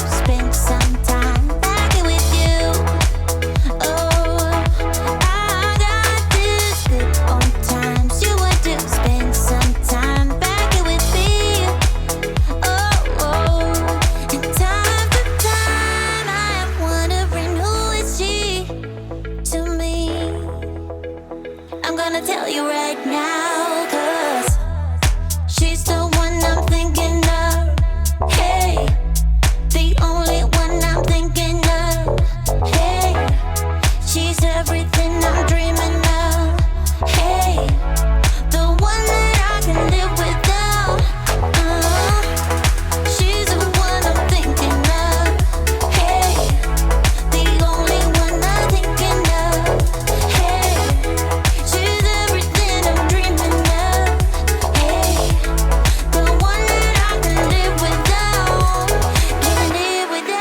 Spend some time back with you. gonna tell you right now, 'cause she's the one I'm thinking of. Hey, the only one I'm thinking of. Hey, she's everything I'm dreaming of. Hey, the one that I can live without. She's the one I'm thinking of. Hey, the only one I'm thinking of. Hey, she's everything I'm dreaming of. Hey, the one that I can live without. Can live without.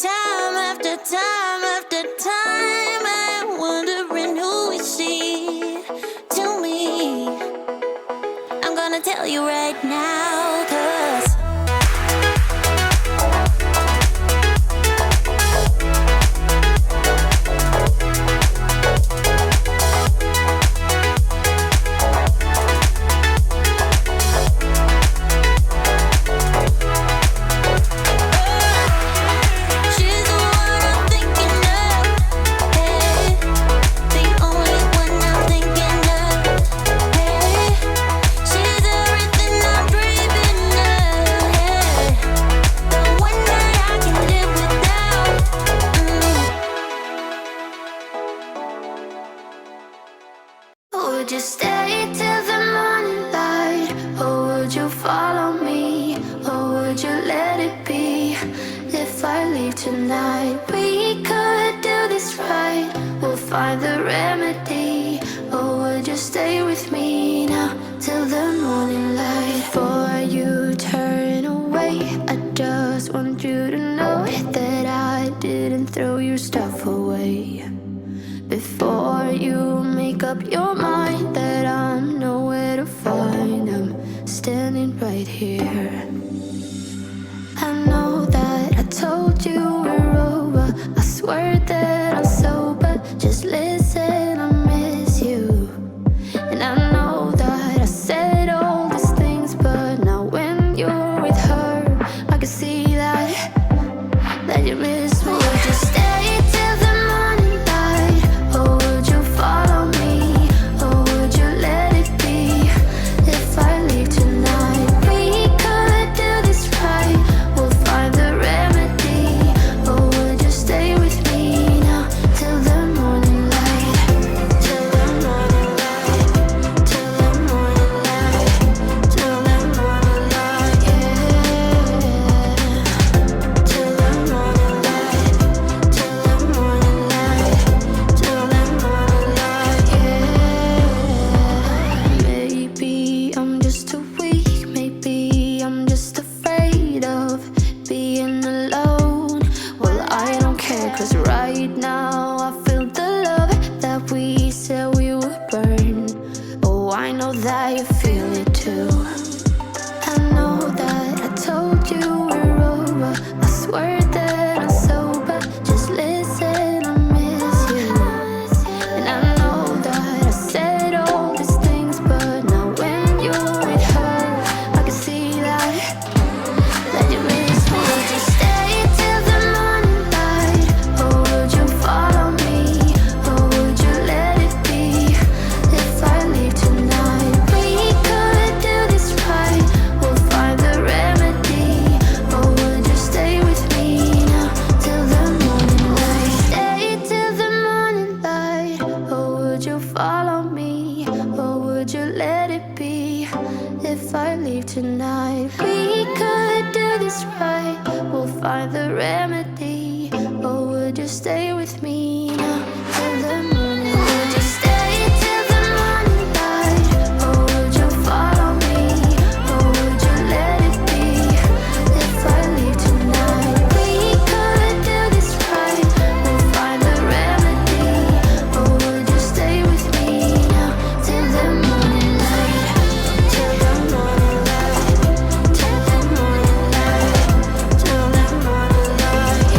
Time after time after time, I'm wondering who is she to me. I'm gonna tell you right now, 'cause she's the one I'm thinking of. Hey, the only one I'm thinking of. Hey, she's everything I'm dreaming of. Hey, the one that I can live without. Would you stay till the morning light, or would you follow me, or would you let it be? If I leave tonight, we could do this right. We'll find the remedy. Or would you stay with me now till the morning light? Before you turn away, I just want you to know that I didn't throw your stuff away. Before you make up your mind that I'm nowhere to find, I'm standing right here. I know that I told you we're over. I swear that I'm sober. Just listen, I miss you. And I know that I said all these things, but now when you're with her, I can see that you miss me. Would you stay till the morning light, or would you follow me, or would you let it be? If I leave tonight, we could do this right. We'll find the remedy. Or would you stay with me now till the morning light? Till the morning light. Till the morning light. Till the morning light. Yeah. Till the morning light. Till the morning light. Till the morning light. Yeah. Maybe I'm just too weak. Maybe I'm just afraid of being alone. Well, I don't care, 'cause right now I feel the love that we said we would burn. Oh, I know that you feel it too. I know that I told you we're over. I swear that I'm sober. Just listen, I miss you. And I know that I said all these things, but now when you're with her, I can see that you miss me. Would you stay till the morning light, or would you follow me, or would you let it be? If I leave tonight, we could do this right. We'll find the remedy. Or would you stay with me now till the morning light? Stay till the morning light. Or would you follow me, or would you let it be? If I leave tonight, we could do this right. We'll find the remedy. Or would you stay with me now till the morning? Would you stay till the morning light, or would you follow me, or would you let it be? If I leave tonight, we could do this right. We'll find the remedy. Or would you stay with me now till the morning light? Till the morning light. Till the morning light. Till the morning light.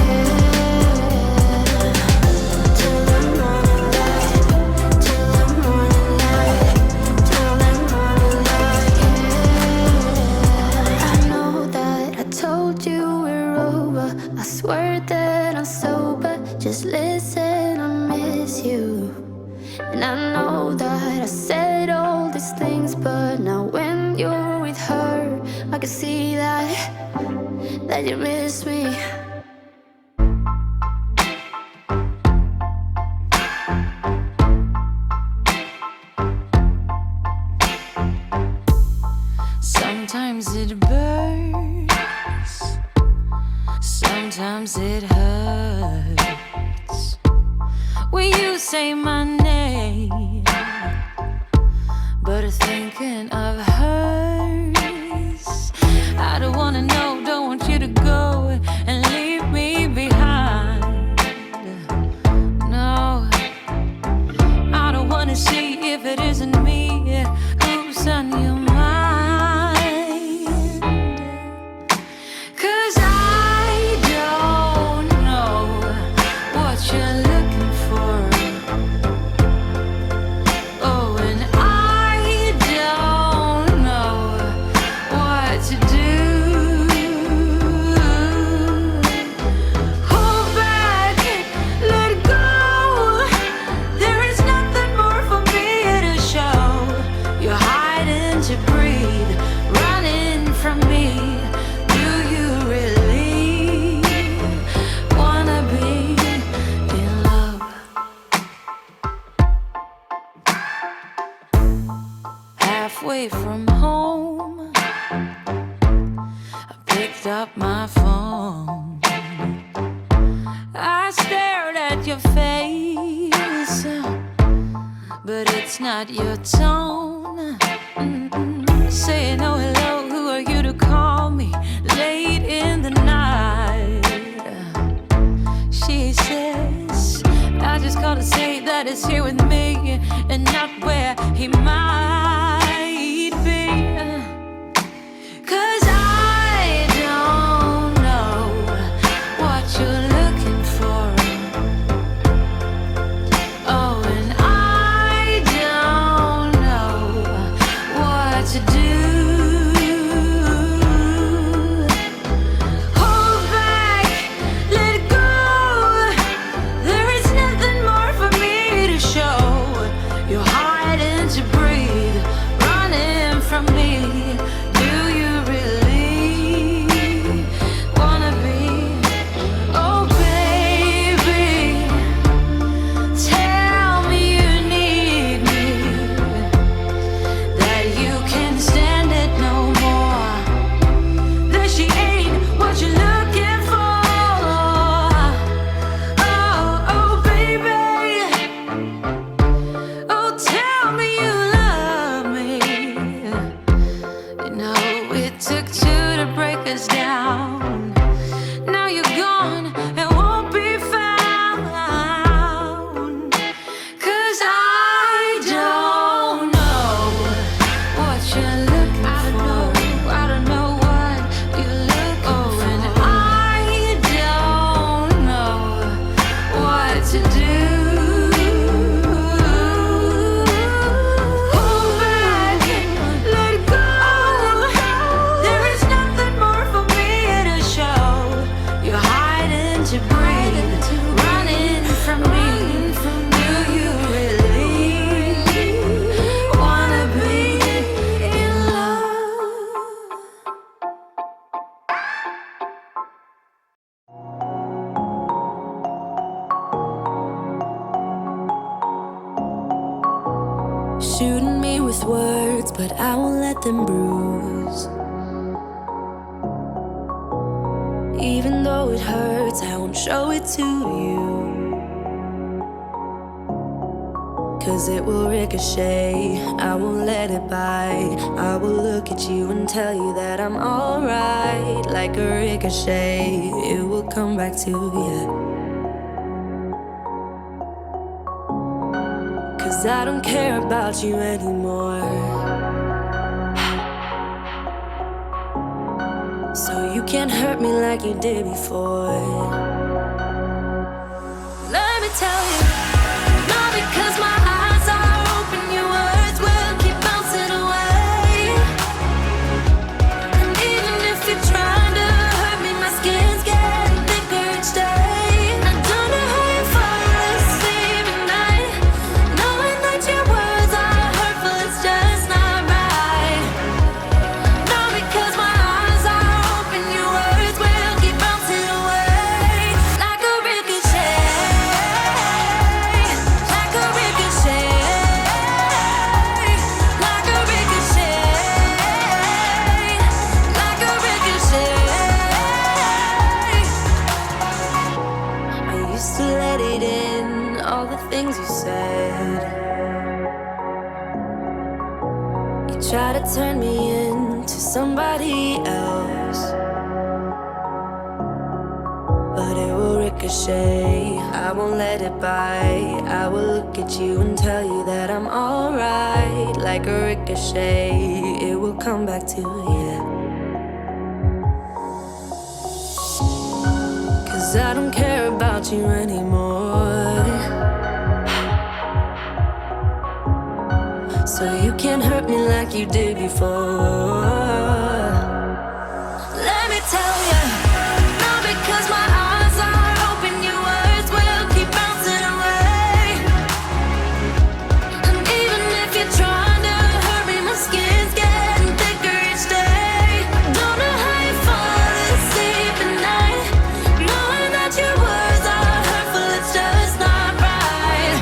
I said all these things, but now when you're with her, I can see that you miss me. Sometimes it burns, sometimes it hurts when you say my name, but thinking of hers. I don't wanna know, don't want you to go and leave me behind. No, I don't wanna see if it isn't me who's on your mind. Halfway from home, I picked up my phone. I stared at your face, but it's not your tone. Saying oh hello, who are you to call me late in the night? She says I just called to say that it's here with me and not where he might be. 'Cause I don't know what you're looking for. Oh, and I don't know what to do. Hold back, let go. There is nothing more for me to show. You're hiding to breathe, running from me. Do you really wanna be? Oh baby, tell me you need me, that you can't stand it no more, that she ain't what you're looking for. Oh baby, oh tell me you love me. You know it took two to break us down. Now you're gone and won't be found. 'Cause I don't know what you're looking for. I don't know what you're looking for. And I don't know what to do. Hold back, let go. There is nothing more for me to show. You're hiding to breathe, running from me. Do you really wanna be in love? Shooting me with words, but I won't let them bruise. Even though it hurts, I won't show it to you. 'Cause it will ricochet, I won't let it bite. I will look at you and tell you that I'm alright. Like a ricochet, it will come back to you. 'Cause I don't care about you anymore. So you can't hurt me like you did before. Let me tell you, not because my eyes are open, your words will keep bouncing away. And even if you're trying to hurt me, my skin's getting thicker each day. I don't know how you fall asleep at night, knowing that your words are try to turn me into somebody else, but it will ricochet. I won't let it bite. I will look at you and tell you that I'm alright. Like a ricochet, it will come back to you. 'Cause I don't care about you anymore, so you can't hurt me like you did before. Let me tell you, not because my eyes are open, your words will keep bouncing away. And even if you're trying to hurt me, my skin's getting thicker each day. Don't know how you fall asleep at night, knowing that your words are hurtful, it's just not right.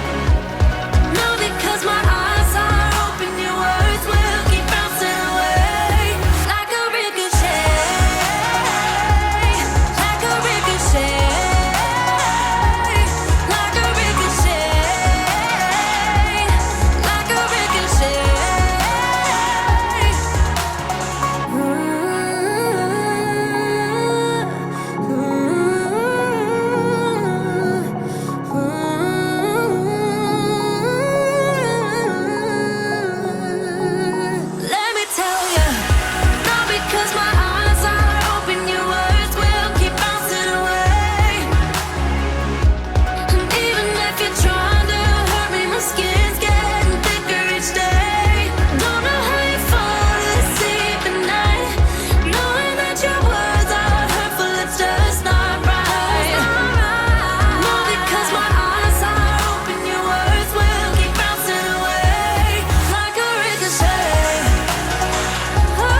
No, because my eyes are open, your words will keep bouncing away. Like a ricochet, like a ricochet, like a ricochet, like a ricochet. Let me tell you, not because my eyes are open, your words will keep bouncing away. And even if you're trying to hurt me, my skin's getting thicker each day. Don't know how you fall asleep at night, knowing that your words are hurtful, it's just not right. No, because my eyes are open, your words will keep bouncing away. Like a ricochet. Oh,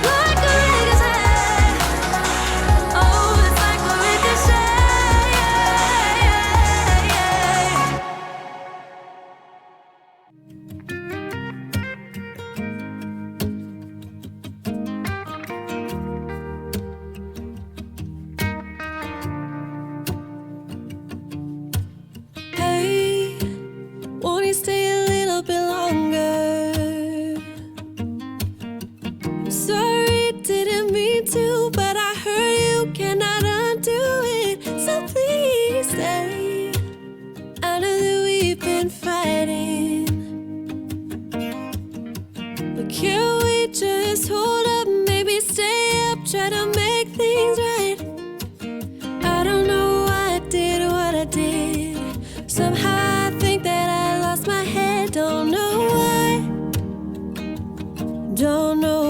like a ricochet. Oh, it's like a ricochet. Hey, won't you stay a little bit longer? I'm sorry, didn't mean to, but I heard you cannot undo it. So please stay. I know that we've been fighting, but can't we just hold up? Maybe stay up, try to make things right. I don't know why I did what I did. Somehow I think that I lost my head. Don't know why. Don't know